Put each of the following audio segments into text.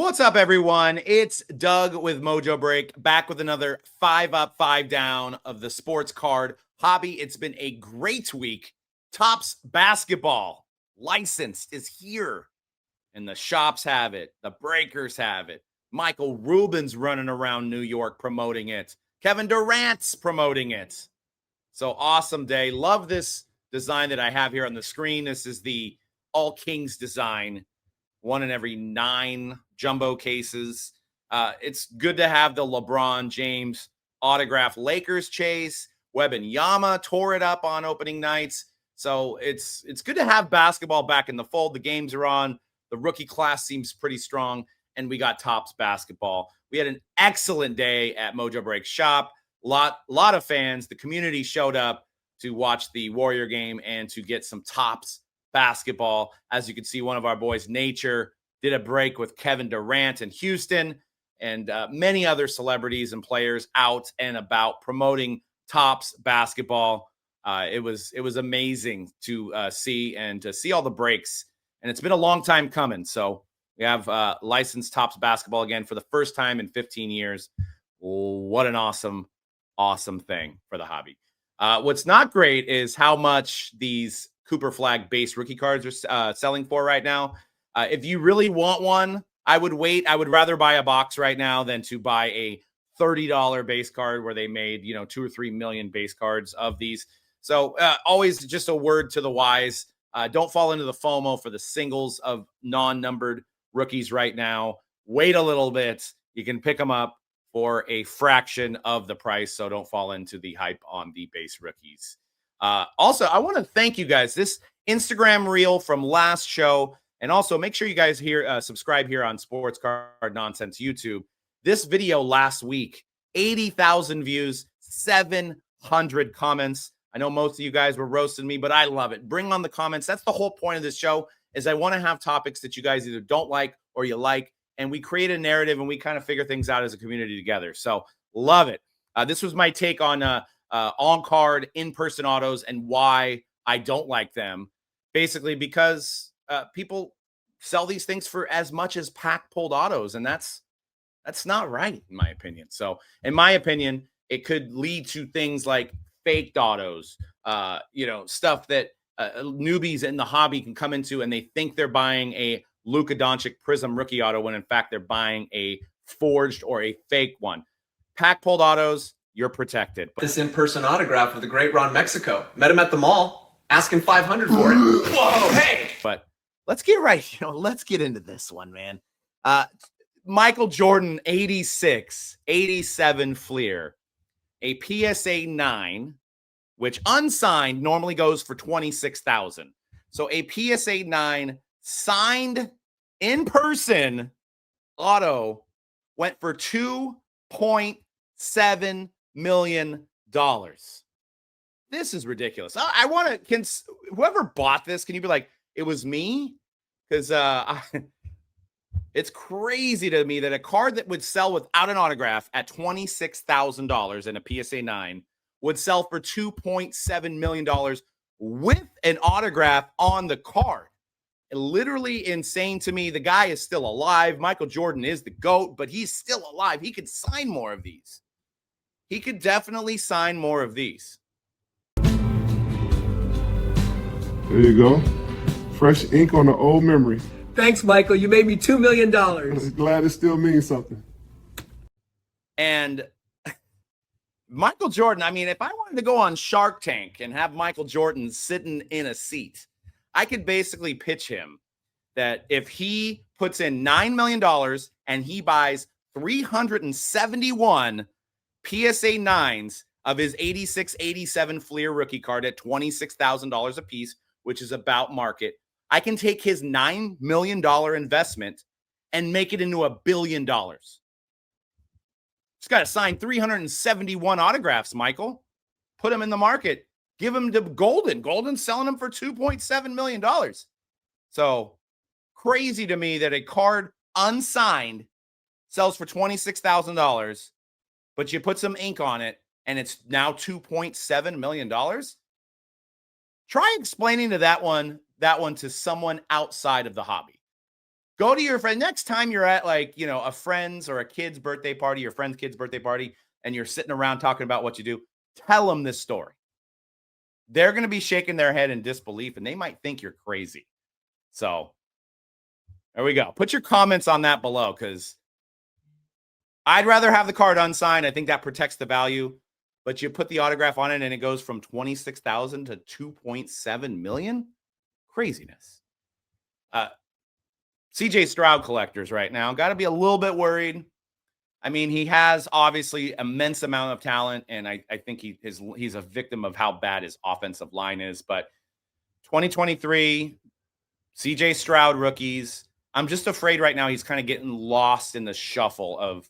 What's up, everyone? It's Doug with Mojobreak, back with another 5 up, 5 down of the sports card hobby. It's been a great week. Topps basketball licensed is here, and the shops have it. The breakers have it. Michael Rubin's running around New York promoting it. Kevin Durant's promoting it. So awesome day. Love this design that I have here on the screen. This is the All Kings design. 1 in every 9 jumbo cases. It's good to have the LeBron James autograph Lakers chase. Wembanyama tore it up on opening nights. So it's good to have basketball back in the fold. The games are on. The rookie class seems pretty strong, and we got Topps basketball. We had an excellent day at Mojobreak shop. Lot of fans. The community showed up to watch the Warrior game and to get some Topps basketball. As you can see, one of our boys, Nature, did a break with Kevin Durant in Houston, and many other celebrities and players out and about promoting Topps basketball. It was amazing to see and to see all the breaks, and it's been a long time coming. So we have licensed Topps basketball again for the first time in 15 years. What an awesome thing for the hobby. What's not great is how much these Cooper Flag base rookie cards are selling for right now. If you really want one, I would wait. I would rather buy a box right now than to buy a $30 base card where they made, 2 or 3 million base cards of these. So always just a word to the wise. Don't fall into the FOMO for the singles of non-numbered rookies right now. Wait a little bit. You can pick them up for a fraction of the price. So don't fall into the hype on the base rookies. Also, I want to thank you guys. This Instagram reel from last show, and also make sure you guys subscribe here on Sports Card Nonsense YouTube. This video last week, 80,000 views, 700 comments. I know most of you guys were roasting me, but I love it. Bring on the comments. That's the whole point of this show, is I want to have topics that you guys either don't like or you like, and we create a narrative and we kind of figure things out as a community together. So love it. This was my take on on-card, in-person autos and why I don't like them. Basically because people sell these things for as much as pack-pulled autos, and that's not right, in my opinion. So, in my opinion, it could lead to things like faked autos, stuff that newbies in the hobby can come into, and they think they're buying a Luka Doncic Prism rookie auto when, in fact, they're buying a forged or a fake one. Pack-pulled autos, you're protected. This in-person autograph with the great Ron Mexico. Met him at the mall, asking $500 for it. Whoa, hey! But let's get let's get into this one, man. Michael Jordan, 86, 87 Fleer, a PSA 9, which unsigned normally goes for $26,000. So a PSA 9 signed in person auto went for $2.7 million. This is ridiculous. I want to, whoever bought this, can you be like, it was me? Because it's crazy to me that a card that would sell without an autograph at $26,000 in a PSA 9 would sell for $2.7 million with an autograph on the card. Literally insane to me. The guy is still alive. Michael Jordan is the GOAT, but he's still alive. He could sign more of these. He could definitely sign more of these. There you go. Fresh ink on the old memory. Thanks, Michael. You made me $2 million. Glad it still means something. And Michael Jordan, I mean, if I wanted to go on Shark Tank and have Michael Jordan sitting in a seat, I could basically pitch him that if he puts in $9 million and he buys 371 PSA 9s of his 86-87 Fleer rookie card at $26,000 a piece, which is about market, I can take his $9 million investment and make it into $1 billion. Just got to sign 371 autographs, Michael. Put them in the market. Give them to Golden. Golden's selling them for $2.7 million. So crazy to me that a card unsigned sells for $26,000, but you put some ink on it and it's now $2.7 million. Try explaining that one to someone outside of the hobby. Go to your friend next time you're at like, a friend's or a kid's birthday party, your friend's kid's birthday party, and you're sitting around talking about what you do. Tell them this story. They're going to be shaking their head in disbelief and they might think you're crazy. So there we go. Put your comments on that below because I'd rather have the card unsigned. I think that protects the value, but you put the autograph on it and it goes from 26,000 to 2.7 million. Craziness. CJ Stroud collectors right now got to be a little bit worried. I mean, he has obviously immense amount of talent, and I think he's a victim of how bad his offensive line is. But 2023 CJ Stroud rookies, I'm just afraid right now he's kind of getting lost in the shuffle of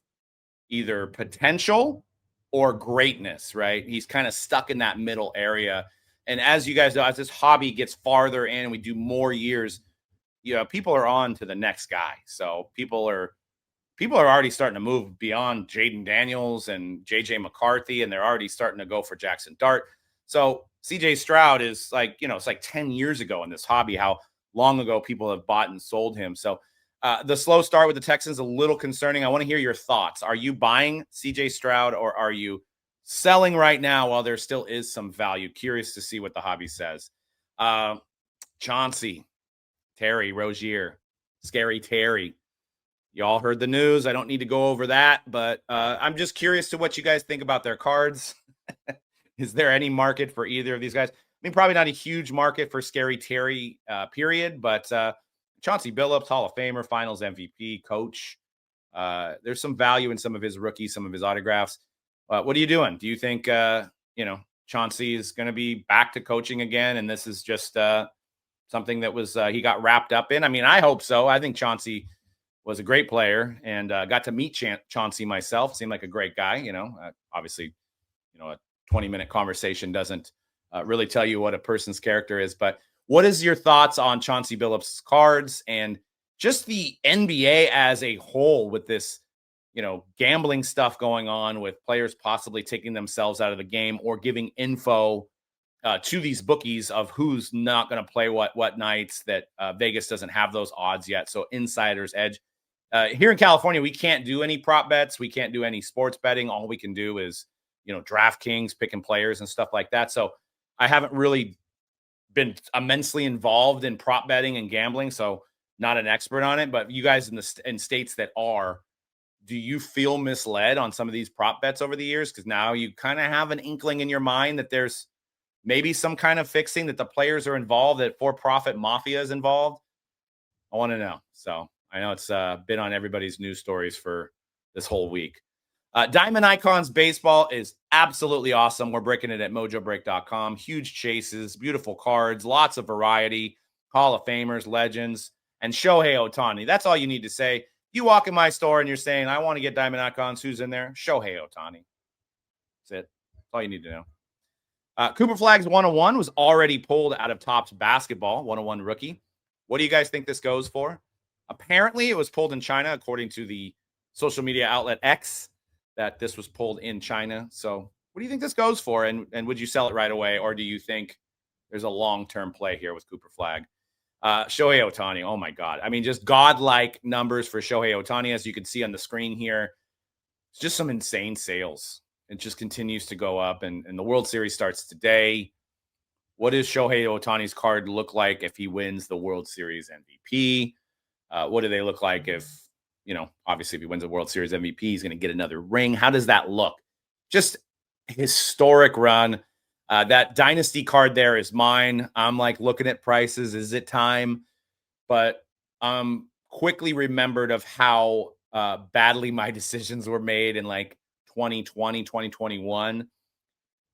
either potential or greatness, right? He's kind of stuck in that middle area. And as you guys know, as this hobby gets farther in, we do more years, people are on to the next guy. So people are already starting to move beyond Jaden Daniels and JJ McCarthy, and they're already starting to go for Jackson Dart. So CJ Stroud is like, it's like 10 years ago in this hobby, how long ago people have bought and sold him. So the slow start with the Texans, a little concerning. I want to hear your thoughts. Are you buying CJ Stroud or are you selling right now while there still is some value? Curious to see what the hobby says. Chauncey, Terry Rozier, Scary Terry. Y'all heard the news. I don't need to go over that, but I'm just curious to what you guys think about their cards. Is there any market for either of these guys? I mean, probably not a huge market for Scary Terry, period, but Chauncey Billups, Hall of Famer, Finals MVP, coach. There's some value in some of his rookies, some of his autographs. What are you doing? Do you think, Chauncey is going to be back to coaching again, and this is just something that was he got wrapped up in? I mean, I hope so. I think Chauncey was a great player and got to meet Chauncey myself. Seemed like a great guy. Obviously, a 20-minute conversation doesn't really tell you what a person's character is. But what is your thoughts on Chauncey Billups' cards and just the NBA as a whole with this, gambling stuff going on with players possibly taking themselves out of the game or giving info to these bookies of who's not going to play what nights, that Vegas doesn't have those odds yet. So insider's edge. Here in California, we can't do any prop bets. We can't do any sports betting. All we can do is, DraftKings, picking players and stuff like that. So I haven't really been immensely involved in prop betting and gambling. So not an expert on it, but you guys in states that are, do you feel misled on some of these prop bets over the years? Because now you kind of have an inkling in your mind that there's maybe some kind of fixing, that the players are involved, that for-profit mafia is involved. I want to know. So I know it's been on everybody's news stories for this whole week. Diamond Icons Baseball is absolutely awesome. We're breaking it at mojobreak.com. Huge chases, beautiful cards, lots of variety, Hall of Famers, legends, and Shohei Ohtani. That's all you need to say. You walk in my store and you're saying, I want to get Diamond Icons. Who's in there? Shohei Ohtani. That's it. That's all you need to know. Cooper Flag's 101 was already pulled out of Topps Basketball, 101 rookie. What do you guys think this goes for? Apparently, it was pulled in China, according to the social media outlet X, that this was pulled in China. So what do you think this goes for? And would you sell it right away? Or do you think there's a long-term play here with Cooper Flag? Shohei Ohtani, oh my God. I mean, just godlike numbers for Shohei Ohtani, as you can see on the screen here. It's just some insane sales. It just continues to go up, and the World Series starts today. What does Shohei Ohtani's card look like if he wins the World Series MVP? What do they look like if, obviously if he wins the World Series MVP, he's going to get another ring? How does that look? Just historic run. That dynasty card there is mine. I'm like looking at prices. Is it time? But quickly remembered of how badly my decisions were made in like 2020, 2021.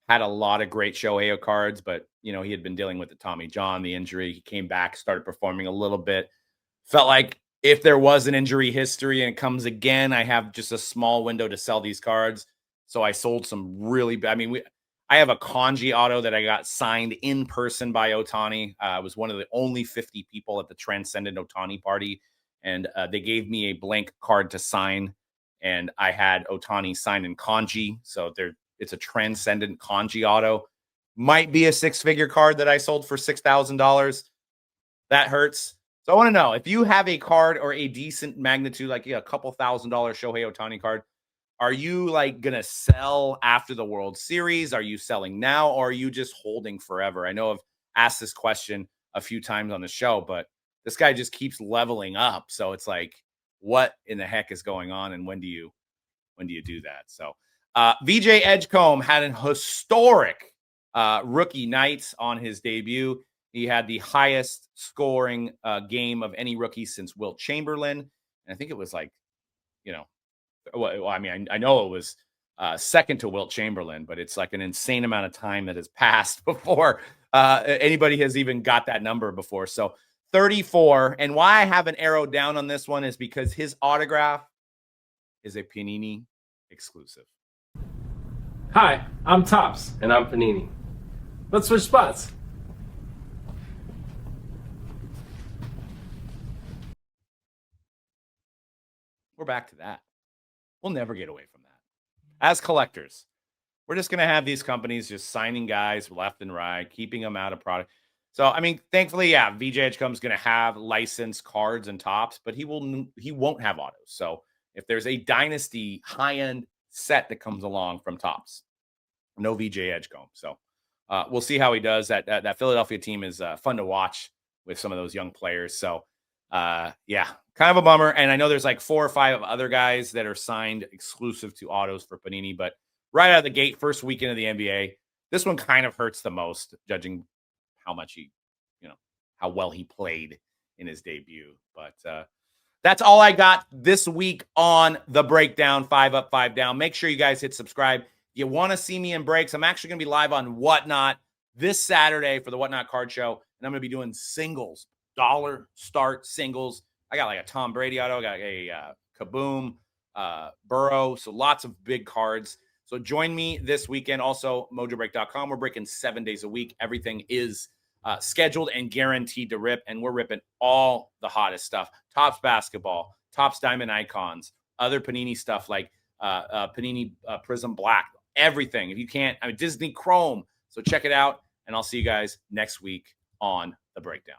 Had a lot of great Shohei cards, but he had been dealing with the Tommy John, the injury. He came back, started performing a little bit. Felt like if there was an injury history and it comes again, I have just a small window to sell these cards. So I sold some really bad. I mean, I have a Kanji auto that I got signed in person by Ohtani. I was one of the only 50 people at the Transcendent Ohtani party, and they gave me a blank card to sign, and I had Ohtani signed in Kanji. So it's a Transcendent Kanji auto. Might be a six-figure card that I sold for $6,000. That hurts. So I want to know if you have a card or a decent magnitude, like a couple $1,000 Shohei Ohtani card, are you like going to sell after the World Series? Are you selling now, or are you just holding forever? I know I've asked this question a few times on the show, but this guy just keeps leveling up. So it's like, what in the heck is going on? And when do you do that? So VJ Edgecombe had an historic rookie night on his debut. He had the highest scoring game of any rookie since Wilt Chamberlain. And I think it was like, well, I mean, I know it was second to Wilt Chamberlain, but it's like an insane amount of time that has passed before anybody has even got that number before. So 34. And why I have an arrow down on this one is because his autograph is a Panini exclusive. Hi, I'm Tops. And I'm Panini. Let's switch spots. We're back to that. We'll never get away from that. As collectors, we're just going to have these companies just signing guys left and right, keeping them out of product. So, I mean, thankfully, yeah, VJ Edgecombe's going to have licensed cards and tops, but he won't have autos. So if there's a dynasty high-end set that comes along from tops, no VJ Edgecombe. So we'll see how he does. That Philadelphia team is fun to watch with some of those young players. So, yeah, kind of a bummer. And I know there's like 4 or 5 other guys that are signed exclusive to autos for Panini, but right out of the gate, first weekend of the NBA, this one kind of hurts the most, judging how much how well he played in his debut. But that's all I got this week on the breakdown, 5 up, 5 down. Make sure you guys hit subscribe. If you want to see me in breaks, I'm actually going to be live on Whatnot this Saturday for the Whatnot card show. And I'm going to be doing singles, dollar start singles. I got like a Tom Brady auto, I got a Kaboom, Burrow. So lots of big cards. So join me this weekend. Also, Mojobreak.com. We're breaking 7 days a week. Everything is scheduled and guaranteed to rip. And we're ripping all the hottest stuff. Topps basketball, Topps Diamond Icons, other Panini stuff like Panini Prism Black, everything. If you can't, Disney Chrome. So check it out. And I'll see you guys next week on the breakdown.